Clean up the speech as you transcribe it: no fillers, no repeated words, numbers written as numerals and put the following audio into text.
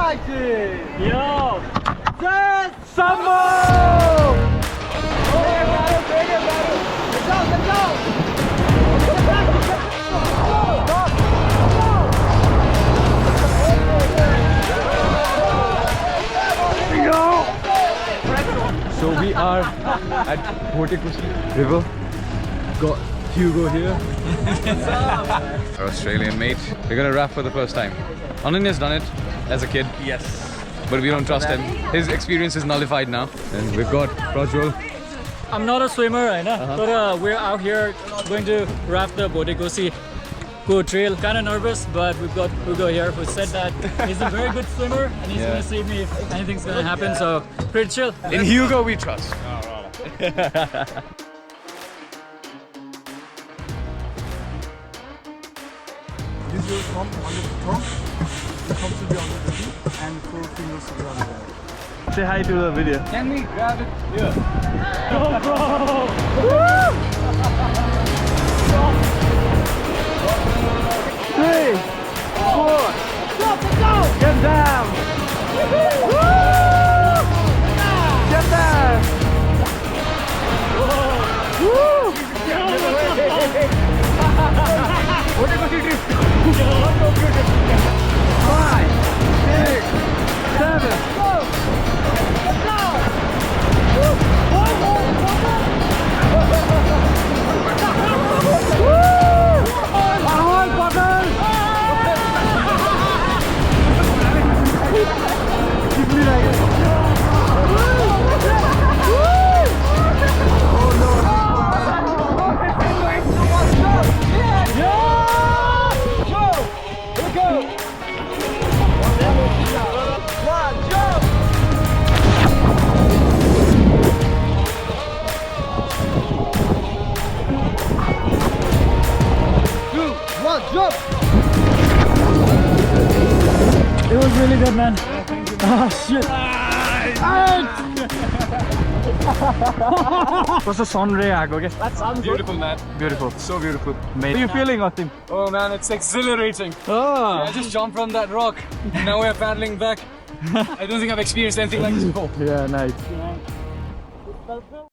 Yo! So we are at Bhotekoshi River. Got Hugo here. Our Australian mate. We're gonna raft for the first time. Ananya's done it as a kid. Yes. But we don't trust him. His experience is nullified now. And we've got Prajwal. I'm not a swimmer, right now, but we're out here going to raft the Bhotekoshi trail. Kind of nervous, but we've got Hugo here who said that he's a very good swimmer and he's gonna save me if anything's gonna happen. So pretty chill. In Hugo we trust. This will come on the top, the top should be on the feet, and 4 fingers should be on the. Say hi to the video. Can we grab it here? Go, bro! 3, 4, get down! Get down! Woo! What are you doing? 5, 6, 7. It was really good, man. Ah, shit. What's the sun ray? That sounds Beautiful, man. Beautiful. So beautiful. How are you feeling, Atim? Oh man, it's exhilarating. Oh. I just jumped from that rock. Now we're paddling back. I don't think I've experienced anything like this before. Yeah, nice.